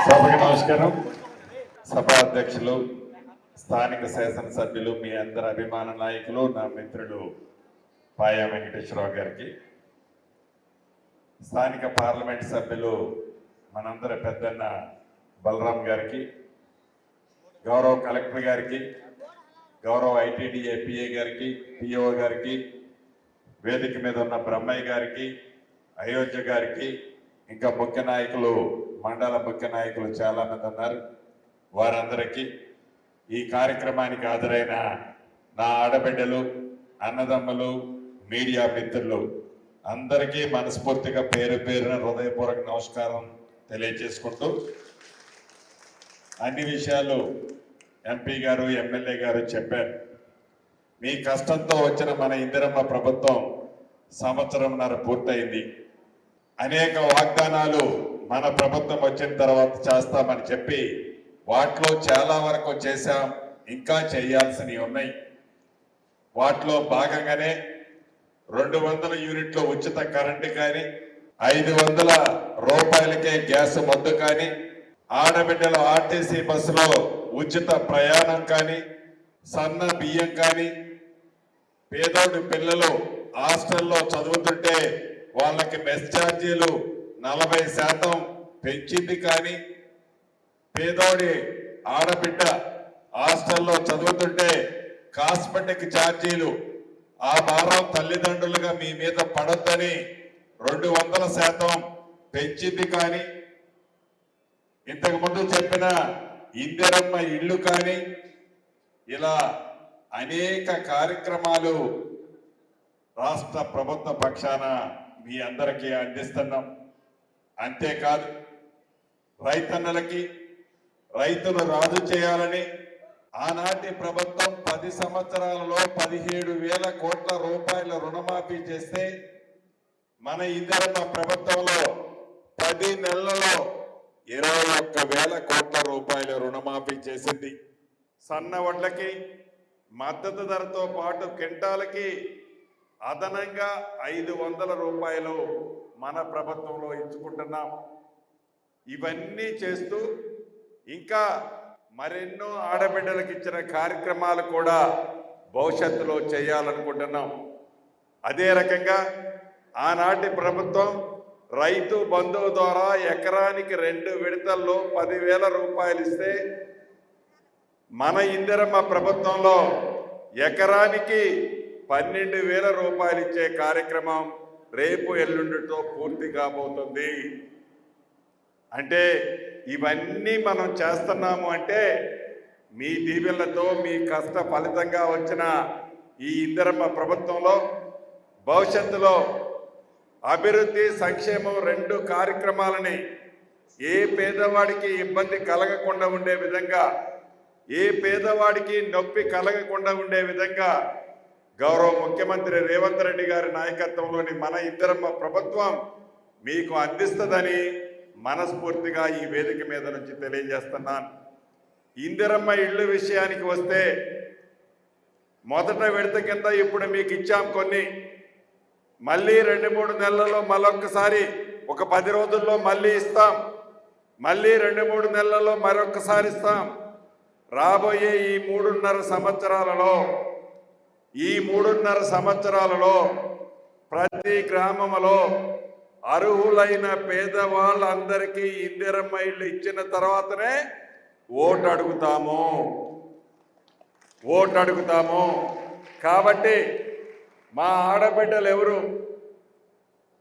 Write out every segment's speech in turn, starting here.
సభకి నమస్కారం. సభా అధ్యక్షులు, స్థానిక శాసనసభ్యులు, మీ అందరి అభిమాన నాయకులు, నా మిత్రులు పాయా వెంకటేశ్వరరావు గారికి, స్థానిక పార్లమెంట్ సభ్యులు మనందరి పెద్దన్న బలరాం గారికి, గౌరవ కలెక్టర్ గారికి, గౌరవ ఐటీడీ ఏపీఏ గారికి, పిఓ గారికి, వేదిక మీద ఉన్న బ్రహ్మయ్య గారికి, అయోధ్య గారికి, ఇంకా ముఖ్య నాయకులు, మండల ముఖ్య నాయకులు చాలా మంది ఉన్నారు. వారందరికీ, ఈ కార్యక్రమానికి హాజరైన నా ఆడబిడ్డలు, అన్నదమ్ములు, మీడియా మిత్రులు అందరికీ మనస్ఫూర్తిగా పేరు పేరున హృదయపూర్వక నమస్కారం తెలియజేసుకుంటూ, అన్ని విషయాలు ఎంపీ గారు, ఎమ్మెల్యే గారు చెప్పారు. మీ కష్టంతో వచ్చిన మన ఇందిరమ్మ ప్రభుత్వం సంవత్సరంన్నర పూర్తయింది. అనేక వాగ్దానాలు మన ప్రభుత్వం వచ్చిన తర్వాత చేస్తామని చెప్పి వాటిలో చాలా వరకు చేశాం, ఇంకా చేయాల్సినవి ఉన్నాయి. వాటిలో భాగంగానే 200 యూనిట్ల ఉచిత కరెంటు కానీ, 500 రూపాయలకే గ్యాస్ మొద్దు కానీ, ఆడబిడ్డల ఆర్టీసీ బస్సులో ఉచిత ప్రయాణం కానీ, సన్న బియ్యం కానీ, పేదోడి పిల్లలు హాస్టల్లో చదువుతుంటే వాళ్ళకి మెస్ ఛార్జీలు 40% పెంచింది కానీ, పేదోడి ఆడబిడ్డ హాస్టల్లో చదువుతుంటే కాస్మెటిక్ ఛార్జీలు ఆ భారం తల్లిదండ్రులుగా మీ మీద పడొద్దని 200% పెంచింది కానీ, ఇంతకుముందు చెప్పిన ఇందిరమ్మ ఇళ్ళు కానీ, ఇలా అనేక కార్యక్రమాలు రాష్ట్ర ప్రభుత్వ పక్షాన మీ అందరికీ అందిస్తున్నాం. అంతేకాదు, రైతన్నలకి రైతులు రాజు చేయాలని ఆనాటి ప్రభుత్వం 10 సంవత్సరాలలో 17,000 కోట్ల రూపాయల రుణమాఫీ చేస్తే, మన ఇందిరమ్మ ప్రభుత్వంలో 10 నెలలలో 21,000 కోట్ల రూపాయల రుణమాఫీ చేసింది. సన్న వడ్లకి మద్దతు ధరతో పాటు క్వింటాలకి అదనంగా 500 రూపాయలు మన ప్రభుత్వంలో ఇచ్చుకుంటున్నాం. ఇవన్నీ చేస్తూ ఇంకా మరెన్నో ఆడబిడ్డలకు ఇచ్చిన కార్యక్రమాలు కూడా భవిష్యత్తులో చేయాలనుకుంటున్నాం. అదే రకంగా ఆనాటి ప్రభుత్వం రైతు బంధువు ద్వారా ఎకరానికి 2 విడతల్లో 10,000 రూపాయలు ఇస్తే, మన ఇందిరమ్మ ప్రభుత్వంలో ఎకరానికి 12,000 రూపాయలు ఇచ్చే కార్యక్రమం రేపు ఎల్లుండితో పూర్తి కాబోతుంది. అంటే ఇవన్నీ మనం చేస్తున్నాము అంటే మీ దీవెనలతో, మీ కష్ట ఫలితంగా వచ్చిన ఈ ఇందిరమ్మ ప్రభుత్వంలో భవిష్యత్తులో అభివృద్ధి, సంక్షేమం 2 కార్యక్రమాలని ఏ పేదవాడికి ఇబ్బంది కలగకుండా ఉండే విధంగా, ఏ పేదవాడికి నొప్పి కలగకుండా ఉండే విధంగా గౌరవ ముఖ్యమంత్రి రేవంత్ రెడ్డి గారి నాయకత్వంలోని మన ఇందిరమ్మ ప్రభుత్వం మీకు అందిస్తుందని మనస్ఫూర్తిగా ఈ వేదిక మీద నుంచి తెలియజేస్తున్నాను. ఇందిరమ్మ ఇళ్ళు విషయానికి వస్తే, మొదట విడత కింద ఇప్పుడు మీకు ఇచ్చాం కొన్ని, మళ్ళీ 2-3 నెలల్లో మరొకసారి, ఒక 10 రోజుల్లో మళ్ళీ ఇస్తాం, మళ్ళీ 2-3 నెలల్లో మరొకసారి ఇస్తాం. రాబోయే ఈ 3.5 సంవత్సరాలలో ప్రతి గ్రామంలో అర్హులైన పేదవాళ్ళందరికీ ఇందిరమ్మ ఇళ్ళు ఇచ్చిన తర్వాతనే ఓటు అడుగుతాము. కాబట్టి మా ఆడబిడ్డలు ఎవరు,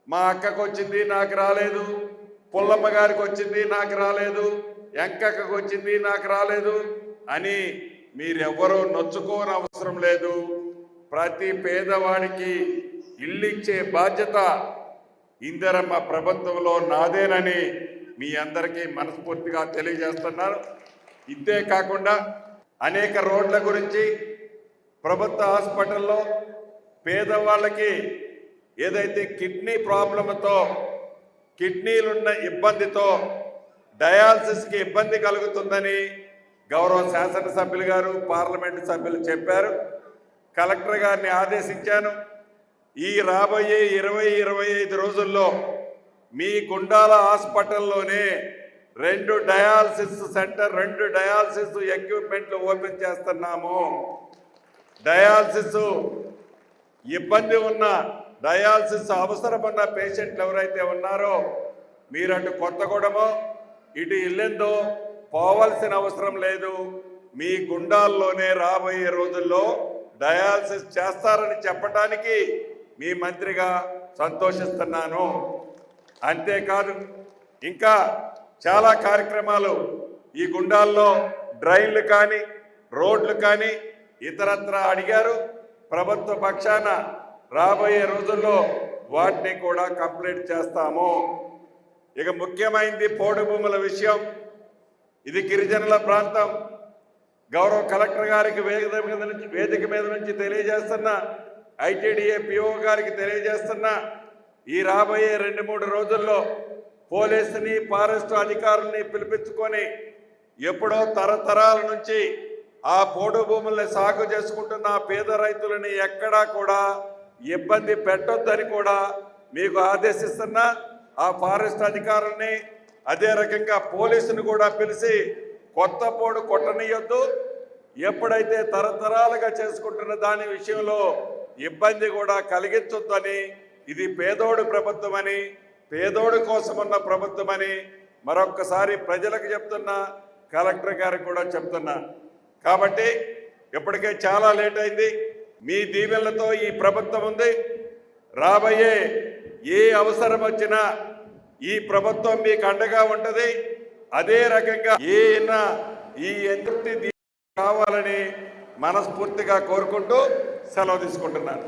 మా అక్కకు వచ్చింది నాకు రాలేదు, పుల్లమ్మ గారికి వచ్చింది నాకు రాలేదు, ఎంకక్కకు వచ్చింది నాకు రాలేదు అని మీరెవ్వరూ నొచ్చుకోని అవసరం లేదు. ప్రతి పేదవాడికి ఇల్లు ఇచ్చే బాధ్యత ఇందిరమ్మ ప్రభుత్వంలో నాదేనని మీ అందరికీ మనస్ఫూర్తిగా తెలియజేస్తున్నారు. ఇంతే కాకుండా అనేక రోడ్ల గురించి, ప్రభుత్వ హాస్పిటల్లో పేదవాళ్ళకి ఏదైతే కిడ్నీ ప్రాబ్లంతో, కిడ్నీలున్న ఇబ్బందితో డయాలసిస్కి ఇబ్బంది కలుగుతుందని గౌరవ శాసనసభ్యులు గారు, పార్లమెంటు సభ్యులు చెప్పారు. కలెక్టర్ గారిని ఆదేశించాను. ఈ రాబోయే 20-25 రోజుల్లో మీ గుండాల హాస్పిటల్లోనే 2 డయాలసిస్ సెంటర్, 2 డయాలసిస్ ఎక్విప్మెంట్లు ఓపెన్ చేస్తున్నాము. డయాలసిస్ ఇబ్బంది ఉన్న, డయాలసిస్ అవసరమున్న పేషెంట్లు ఎవరైతే ఉన్నారో మీరు అటు కొత్తగూడెమో ఇటు ఇల్లెందో పోవాల్సిన అవసరం లేదు. మీ గుండాల్లోనే రాబోయే రోజుల్లో డయాలసిస్ చేస్తారని చెప్పడానికి మీ మంత్రిగా సంతోషిస్తున్నాను. అంతేకాదు ఇంకా చాలా కార్యక్రమాలు ఈ గుండాల్లో డ్రైన్లు కానీ రోడ్లు కానీ ఇతరత్ర అడిగారు. ప్రభుత్వ పక్షాన రాబోయే రోజుల్లో వాటిని కూడా కంప్లీట్ చేస్తాము. ఇక ముఖ్యమైనది పోడు భూముల విషయం. ఇది గిరిజనుల ప్రాంతం. గౌరవ కలెక్టర్ గారికి వేదిక మీద నుంచి తెలియజేస్తున్నా, ఐటీడీఏ పిఓ గారికి తెలియజేస్తున్నా, ఈ రాబోయే 2-3 రోజుల్లో పోలీసుని ఫారెస్ట్ అధికారుల్ని పిలిపించుకొని ఎప్పుడో తరతరాల నుంచి ఆ పోడు భూముల్ని సాగు చేసుకుంటున్న పేద రైతులని ఎక్కడా కూడా ఇబ్బంది పెట్టొద్దని కూడా మీకు ఆదేశిస్తున్నా. ఆ ఫారెస్ట్ అధికారుల్ని అదే రకంగా పోలీసుని కూడా పిలిచి కొత్త పోడు కొట్టనీయొద్దు, ఎప్పుడైతే తరతరాలుగా చేసుకుంటున్న దాని విషయంలో ఇబ్బంది కూడా కలిగించొద్దని, ఇది పేదోడు ప్రభుత్వమని, పేదోడు కోసమున్న ప్రభుత్వమని మరొక్కసారి ప్రజలకు చెప్తున్నా, కలెక్టర్ గారికి కూడా చెప్తున్నా. కాబట్టి ఇప్పటికే చాలా లేట్ అయింది. మీ దీవెనలతో ఈ ప్రభుత్వం ఉంది. రాబోయే ఏ అవసరం వచ్చినా ఈ ప్రభుత్వం మీకు అండగా ఉంటుంది. అదే రకంగా ఈ ఎంతటి కావాలని మనస్ఫూర్తిగా కోరుకుంటూ సెలవు తీసుకుంటున్నాను.